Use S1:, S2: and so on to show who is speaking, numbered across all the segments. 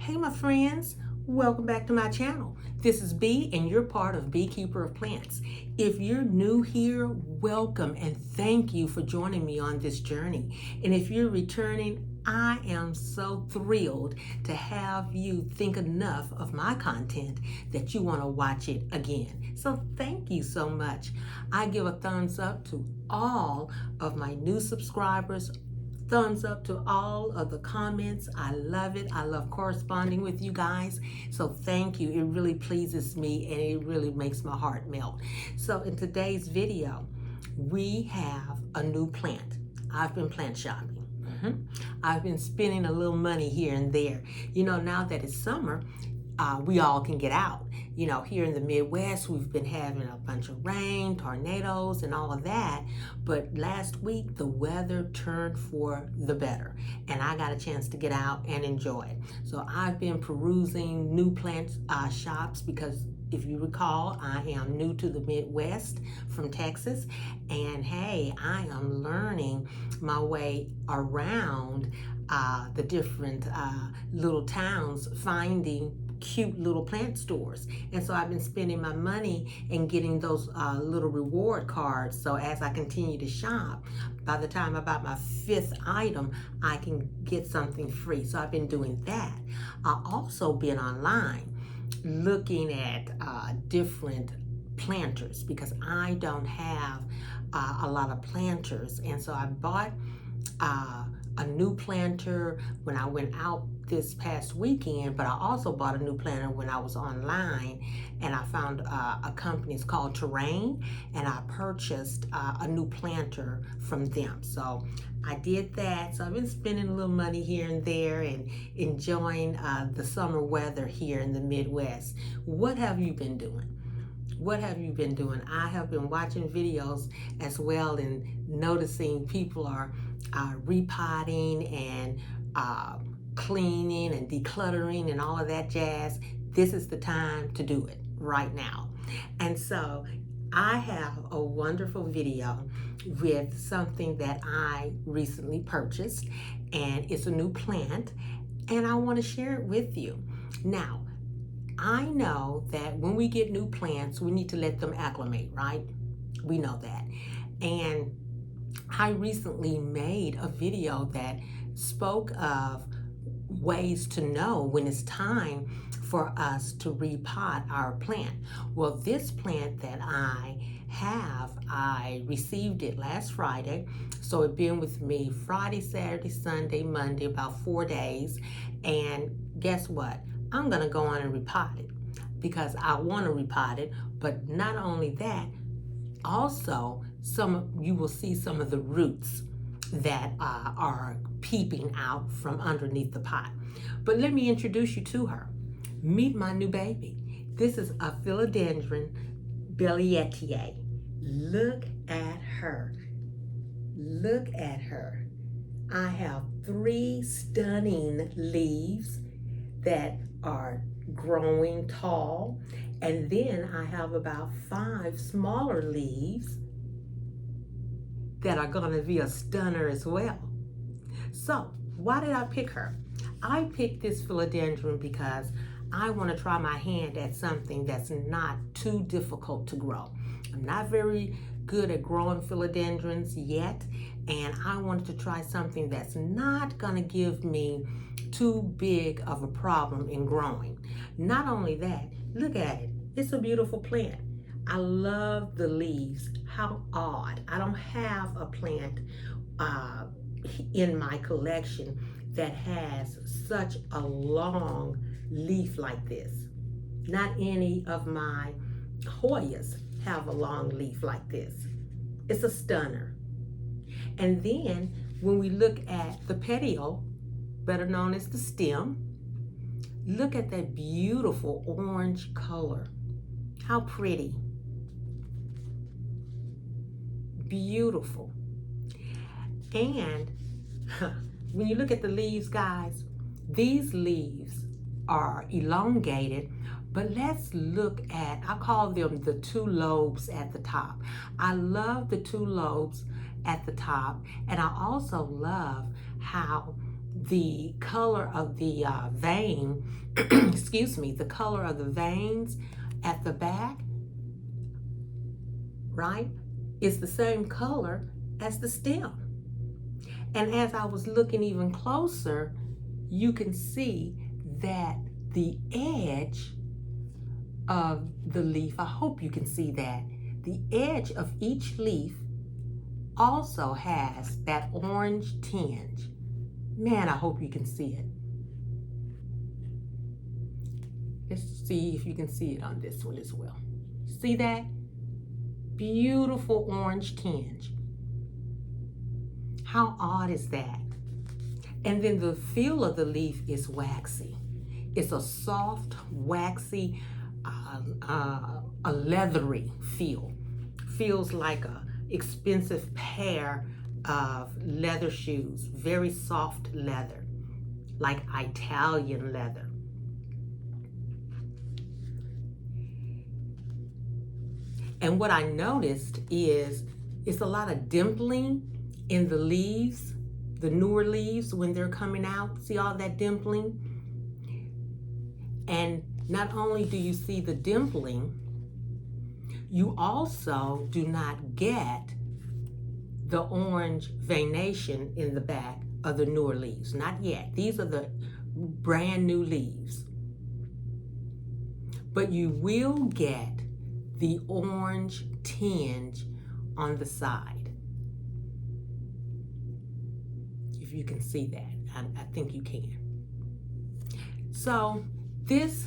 S1: Hey my friends, welcome back to my channel. This is Bea and you're part of Bea-Keeper of Plants. If you're new here, welcome and thank you for joining me on this journey. And if you're returning, I am so thrilled to have you think enough of my content that you want to watch it again. So thank you so much. I give a thumbs up to all of my new subscribers. Thumbs up to all of the comments. I love it. I love corresponding with you guys. So thank you. It really pleases me and it really makes my heart melt. So in today's video, we have a new plant. I've been plant shopping. I've been spending a little money here and there. You know, now that it's summer, we all can get out. You know, here in the Midwest, we've been having a bunch of rain, tornadoes, and all of that. But last week, the weather turned for the better, and I got a chance to get out and enjoy it. So I've been perusing new plant shops because if you recall, I am new to the Midwest from Texas, and hey, I am learning my way around the different little towns, finding cute little plant stores. And so I've been spending my money and getting those little reward cards. So as I continue to shop, by the time I buy my 5th item, I can get something free. So I've been doing that. I've also been online looking at different planters because I don't have a lot of planters. And so I bought a new planter when I went out this past weekend, but I also bought a new planter when I was online, and I found a company, it's called Terrain, and I purchased a new planter from them. So I did that. So I've been spending a little money here and there and enjoying the summer weather here in the Midwest. What have you been doing? What have you been doing? I have been watching videos as well and noticing people are repotting and cleaning and decluttering and all of that jazz. This is the time to do it right now. And so I have a wonderful video with something that I recently purchased, and it's a new plant, and I want to share it with you. Now, I know that when we get new plants, we need to let them acclimate, right? We know that. And I recently made a video that spoke of ways to know when it's time for us to repot our plant. Well, this plant that I have, I received it last Friday. So it's been with me Friday, Saturday, Sunday, Monday, about 4 days. And guess what? I'm gonna go on and repot it because I want to repot it. But not only that, also you will see some of the roots that are peeping out from underneath the pot. But let me introduce you to her. Meet my new baby. This is a Philodendron Billietiae. Look at her. Look at her. I have 3 stunning leaves that are growing tall, and then I have about 5 smaller leaves that are going to be a stunner as well. So why did I pick her? I picked this philodendron because I want to try my hand at something that's not too difficult to grow. I'm not very good at growing philodendrons yet, and I wanted to try something that's not going to give me too big of a problem in growing. Not only that, look at it. It's a beautiful plant. I love the leaves. How odd. I don't have a plant in my collection that has such a long leaf like this. Not any of my Hoyas have a long leaf like this. It's a stunner. And then when we look at the petiole, better known as the stem, look at that beautiful orange color. How pretty. Beautiful. And when you look at the leaves, guys, these leaves are elongated, but let's look at, I call them the 2 lobes at the top. I love the 2 lobes at the top, and I also love how the color of the vein, excuse me, the color of the veins at the back, right, is the same color as the stem. And as I was looking even closer, you can see that the edge of the leaf, I hope you can see that, the edge of each leaf also has that orange tinge. Man, I hope you can see it. Let's see if you can see it on this one as well. See that? Beautiful orange tinge. How odd is that? And then the feel of the leaf is waxy. It's a soft, waxy, a leathery feel. Feels like a expensive pair of leather shoes, very soft leather, like Italian leather. And what I noticed is it's a lot of dimpling in the leaves, the newer leaves when they're coming out. See all that dimpling? And not only do you see the dimpling, you also do not get the orange veination in the back of the newer leaves. Not yet. These are the brand new leaves. But you will get the orange tinge on the side. If you can see that, I think you can. So this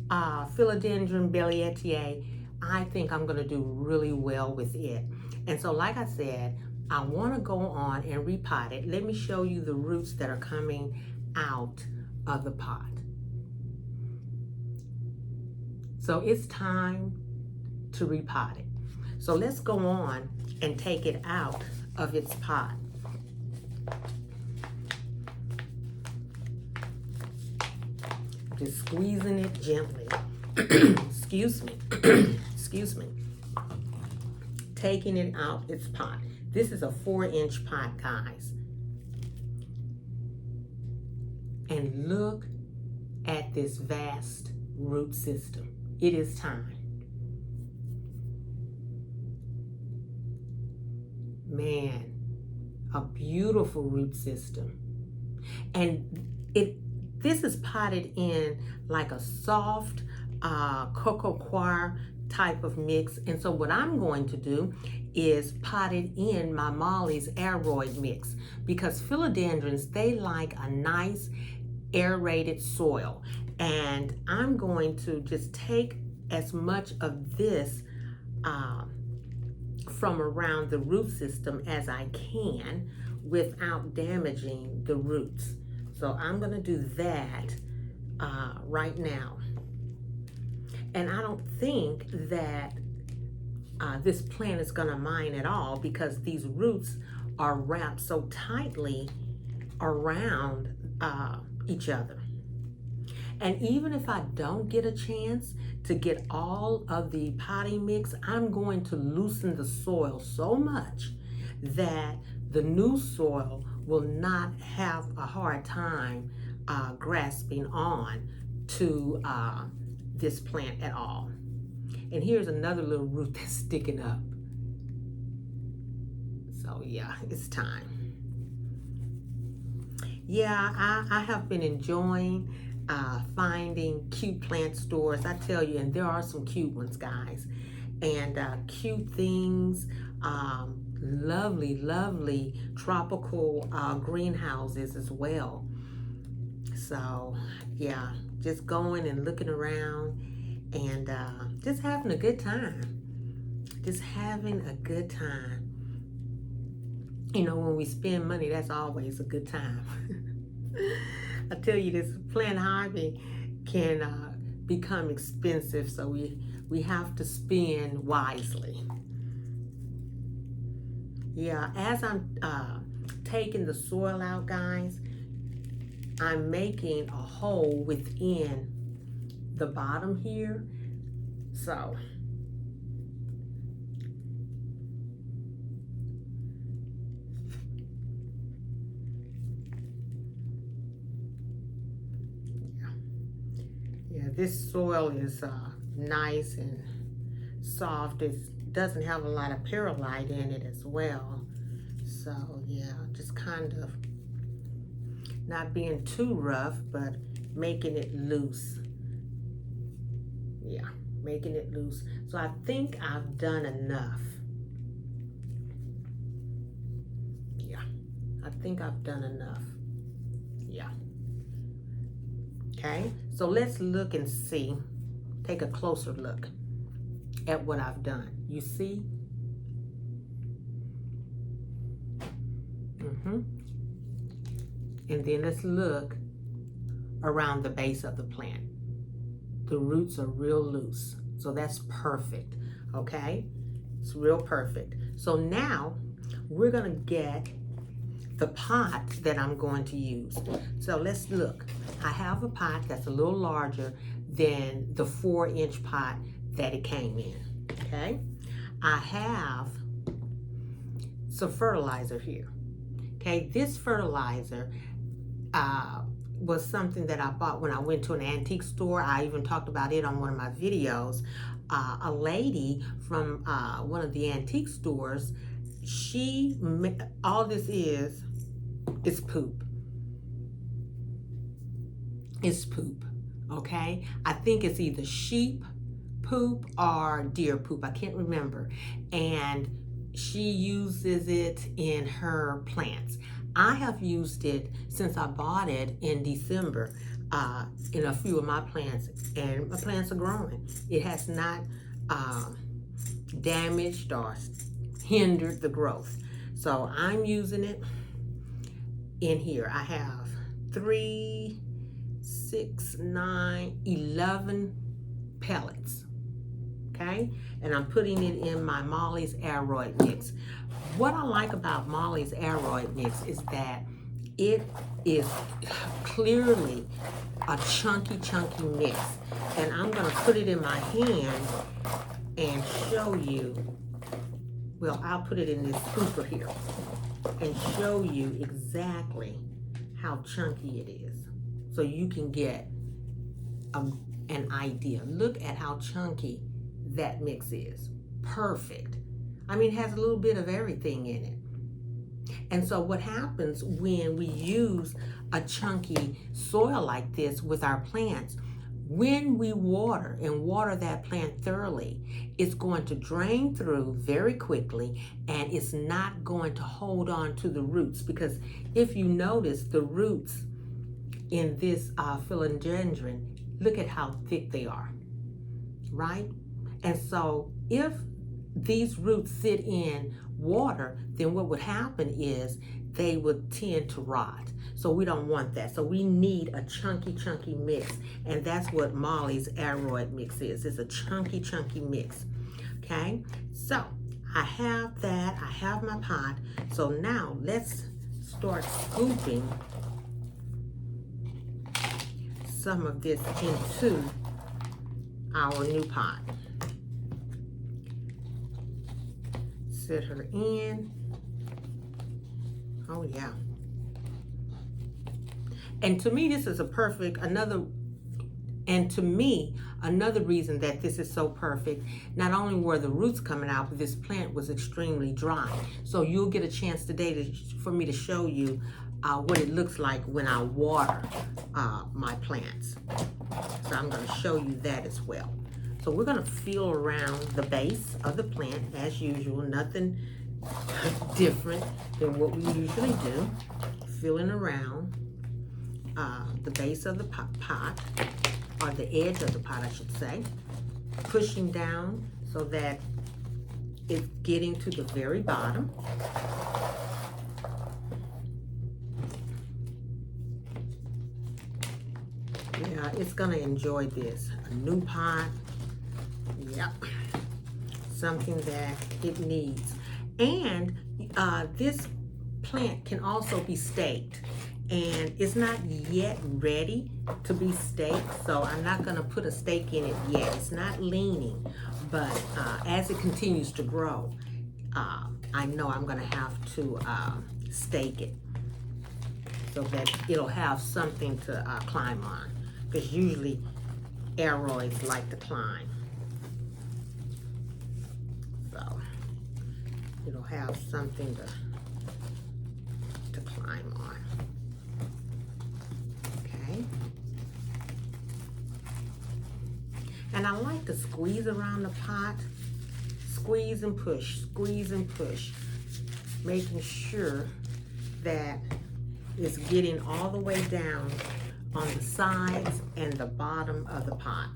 S1: Philodendron Billietiae, I think I'm going to do really well with it. And so like I said, I want to go on and repot it. Let me show you the roots that are coming out of the pot. So it's time to repot it. So let's go on and take it out of its pot. Just squeezing it gently. Excuse me. Excuse me. Taking it out its pot. This is a 4-inch pot, guys. And look at this vast root system. It is time. Man, a beautiful root system. And this is potted in like a soft cocoa coir type of mix. And so what I'm going to do is pot it in my Molly's aeroid mix, because philodendrons, they like a nice aerated soil. And I'm going to just take as much of this from around the root system as I can without damaging the roots. So I'm going to do that right now. And I don't think that this plant is going to mind at all, because these roots are wrapped so tightly around each other. And even if I don't get a chance to get all of the potting mix, I'm going to loosen the soil so much that the new soil will not have a hard time grasping on to this plant at all. And here's another little root that's sticking up. So yeah, it's time. Yeah, I have been enjoying finding cute plant stores. I tell you, and there are some cute ones, guys. And cute things, lovely, lovely tropical greenhouses as well. So yeah, just going and looking around and just having a good time. Just having a good time. You know, when we spend money, that's always a good time. I tell you, this plant hobby can become expensive, so we have to spend wisely. Yeah, as I'm taking the soil out, guys, I'm making a hole within the bottom here. So this soil is nice and soft. It doesn't have a lot of perlite in it as well. So yeah, just kind of not being too rough, but making it loose. Yeah, making it loose. So I think I've done enough. Yeah, I think I've done enough. Yeah. Okay, so let's look and see, take a closer look at what I've done. You see? And then let's look around the base of the plant. The roots are real loose, so that's perfect, okay? It's real perfect. So now we're gonna get the pot that I'm going to use. So let's look. I have a pot that's a little larger than the 4-inch pot that it came in, okay? I have some fertilizer here, okay? This fertilizer was something that I bought when I went to an antique store. I even talked about it on one of my videos. A lady from one of the antique stores, all this is poop. It's poop, okay? I think it's either sheep poop or deer poop. I can't remember. And she uses it in her plants. I have used it since I bought it in December in a few of my plants, and my plants are growing. It has not damaged or hindered the growth. So I'm using it in here. I have 3, 6, 9, 11 pellets, okay? And I'm putting it in my Molly's Aroid mix. What I like about Molly's Aroid mix is that it is clearly a chunky mix. And I'm gonna put it in my hand and show you, well, I'll put it in this scooper here and show you exactly how chunky it is, so you can get an idea. Look at how chunky that mix is. Perfect. I mean, it has a little bit of everything in it. And so what happens when we use a chunky soil like this with our plants, when we water that plant thoroughly, it's going to drain through very quickly, and it's not going to hold on to the roots. Because if you notice, the roots in this philodendron, look at how thick they are, right? And so if these roots sit in water, then what would happen is they would tend to rot. So we don't want that. So we need a chunky mix. And that's what Molly's Aroid mix is. It's a chunky mix. Okay? So I have that. I have my pot. So now let's start scooping some of this into our new pot. Set her in. Oh yeah. And to me, this is a perfect, another reason that this is so perfect, not only were the roots coming out, but this plant was extremely dry. So you'll get a chance today for me to show you what it looks like when I water my plants. So I'm gonna show you that as well. So we're gonna feel around the base of the plant as usual, nothing different than what we usually do. Feeling around the base of the pot, or the edge of the pot, I should say. Pushing down so that it's getting to the very bottom. Yeah, it's gonna enjoy this. A new pot. Yep, something that it needs. And this plant can also be staked, and it's not yet ready to be staked, so I'm not going to put a stake in it yet. It's not leaning, but as it continues to grow, I know I'm going to have to stake it so that it'll have something to climb on, because usually aroids like to climb. So it'll have something to climb on. Okay. And I like to squeeze around the pot, squeeze and push, making sure that it's getting all the way down on the sides and the bottom of the pot.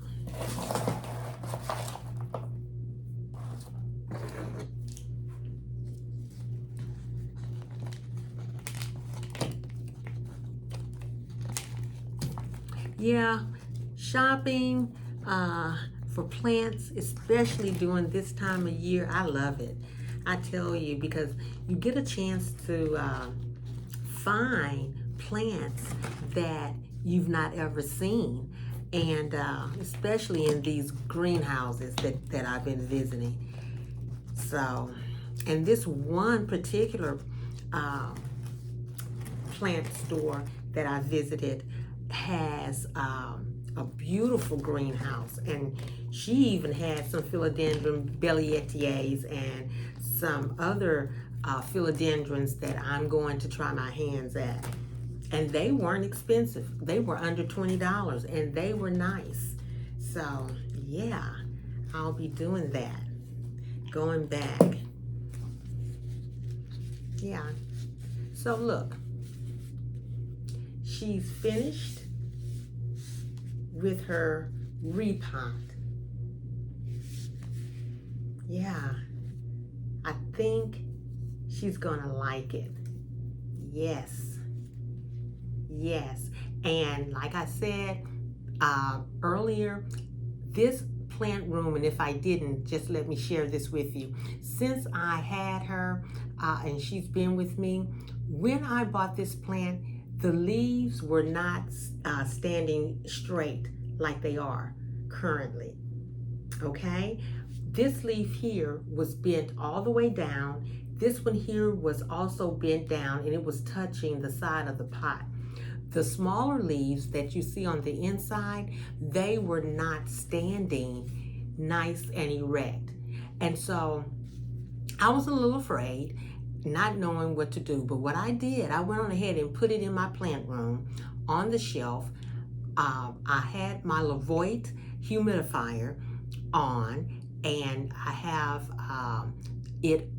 S1: Yeah, shopping for plants, especially during this time of year, I love it. I tell you, because you get a chance to find plants that you've not ever seen, and especially in these greenhouses that I've been visiting. So, and this one particular plant store that I visited has a beautiful greenhouse, and she even had some Philodendron Billietiae and some other philodendrons that I'm going to try my hands at. And they weren't expensive. They were under $20, and they were nice. So yeah, I'll be doing that. Going back. Yeah. So look, she's finished with her repot. Yeah, I think she's gonna like it. Yes, yes. And like I said earlier, this plant room, and if I didn't, just let me share this with you. Since I had her and she's been with me, when I bought this plant, the leaves were not standing straight like they are currently, okay? This leaf here was bent all the way down. This one here was also bent down, and it was touching the side of the pot. The smaller leaves that you see on the inside, they were not standing nice and erect. And so I was a little afraid, not knowing what to do. But what I did, I went on ahead and put it in my plant room on the shelf. I had my 𝒕𝒕𝒊𝒂𝒂𝒄 humidifier on, and I have it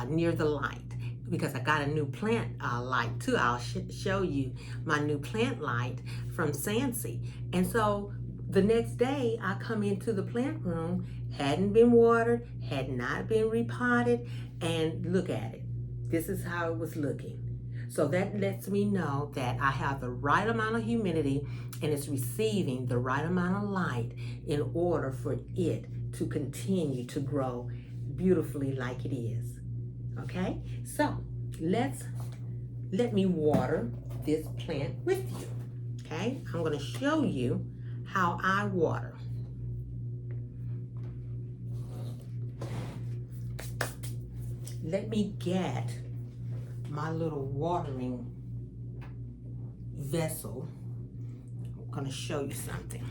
S1: near the light, because I got a new plant light too. I'll show you my new plant light from Scentsy. And so the next day I come into the plant room, hadn't been watered, had not been repotted, and look at it. This is how it was looking. So that lets me know that I have the right amount of humidity and it's receiving the right amount of light in order for it to continue to grow beautifully like it is. Okay, so let me water this plant with you. Okay, I'm going to show you how I water. Let me get my little watering vessel. I'm going to show you something.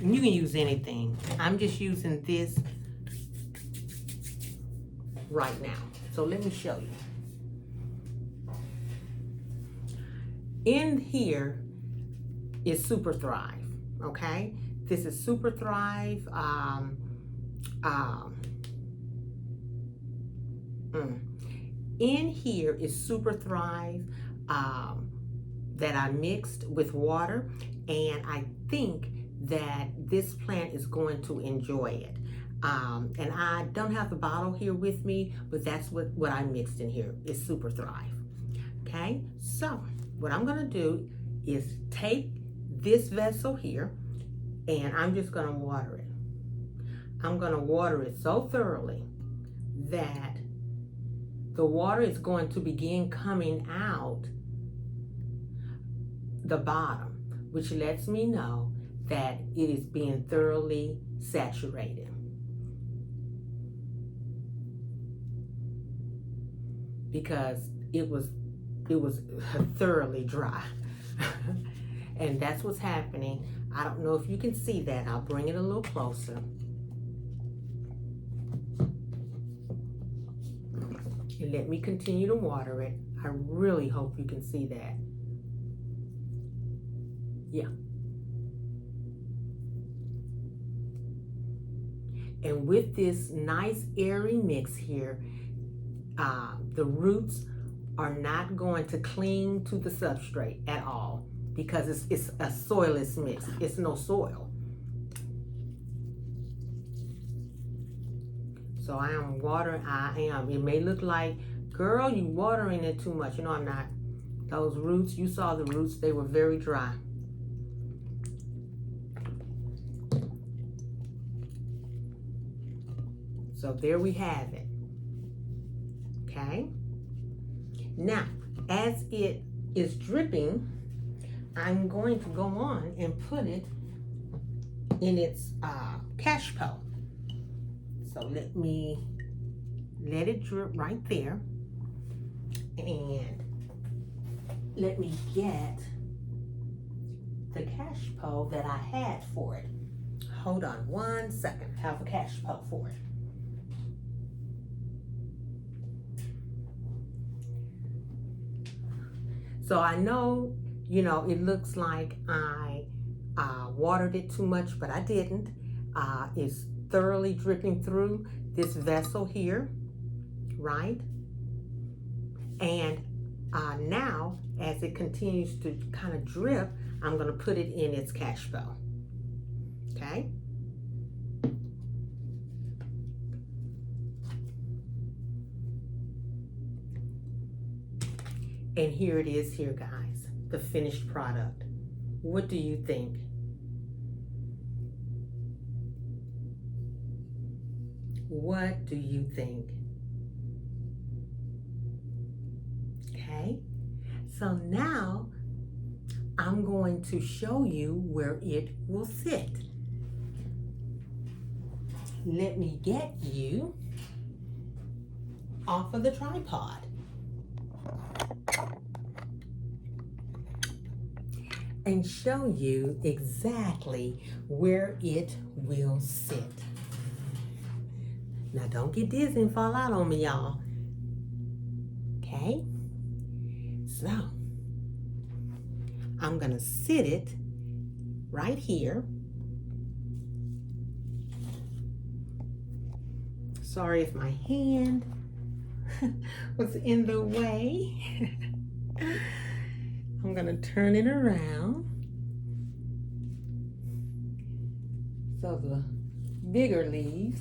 S1: And you can use anything. I'm just using this right now. So let me show you. In here is Super Thrive, okay? This is Super Thrive. In here is Super Thrive that I mixed with water, and I think that this plant is going to enjoy it. And I don't have the bottle here with me, but that's what I mixed in here is Super Thrive. Okay, so what I'm gonna do is take this vessel here, and I'm just gonna water it. I'm gonna water it so thoroughly that the water is going to begin coming out the bottom, which lets me know that it is being thoroughly saturated. Because it was thoroughly dry. And that's what's happening. I don't know if you can see that. I'll bring it a little closer. And let me continue to water it. I really hope you can see that. Yeah. And with this nice airy mix here, the roots are not going to cling to the substrate at all because it's a soilless mix. It's no soil. So I am watering. It may look like, girl, you watering it too much. You know I'm not. Those roots, you saw the roots, they were very dry. So there we have it. Okay. Now, as it is dripping, I'm going to go on and put it in its 𝗓𝗄𝑔𝒄𝒄. So let me let it drip right there. And let me get the 𝗓𝗄𝒄𝒄 that I had for it. Hold on 1 second. I have a 𝗓𝗄𝒄𝒄 for it. So I know, you know, it looks like I watered it too much, but I didn't. It's thoroughly dripping through this vessel here, right? And now, as it continues to kind of drip, I'm going to put it in its 𝗓𝗄𝒄𝒄. Okay? And here it is here, guys, the finished product. What do you think? What do you think? Okay, so now I'm going to show you where it will sit. Let me get you off of the tripod. And show you exactly where it will sit. Now don't get dizzy and fall out on me, y'all. Okay? So, I'm gonna sit it right here. Sorry if my hand was in the way. I'm gonna turn it around so the bigger leaves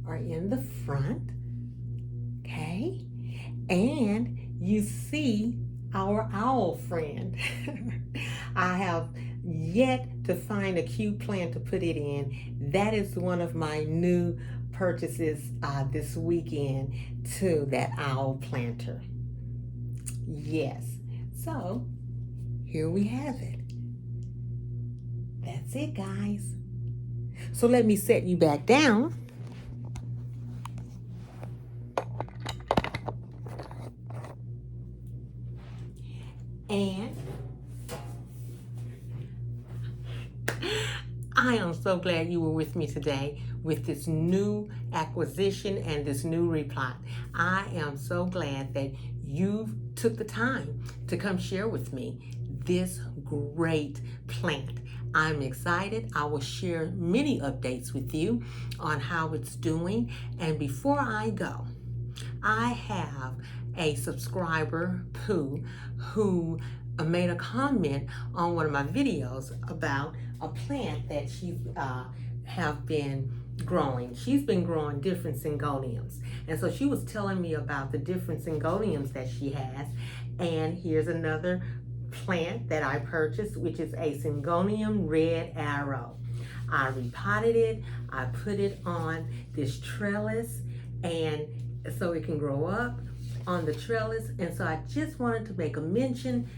S1: are in the front, okay? And you see our owl friend. I have yet to find a cute plant to put it in. That is one of my new purchases this weekend too, that owl planter. Yes. So, here we have it. That's it, guys. So let me set you back down. And I am so glad you were with me today with this new acquisition and this new replot. I am so glad that you took the time to come share with me this great plant. I'm excited. I will share many updates with you on how it's doing. And before I go, I have a subscriber, Pooh, who made a comment on one of my videos about a plant that she have been growing. She's been growing different syngoniums. And so she was telling me about the different syngoniums that she has. And here's another plant that I purchased, which is a Syngonium Red Arrow. I repotted it. I put it on this trellis, and so it can grow up on the trellis. And so I just wanted to make a mention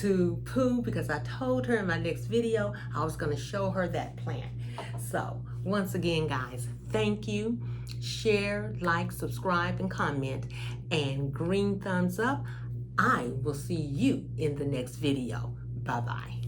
S1: to Pooh because I told her in my next video I was going to show her that plant. So once again, guys, thank you. Share, like, subscribe, and comment, and green thumbs up. I will see you in the next video. Bye-bye.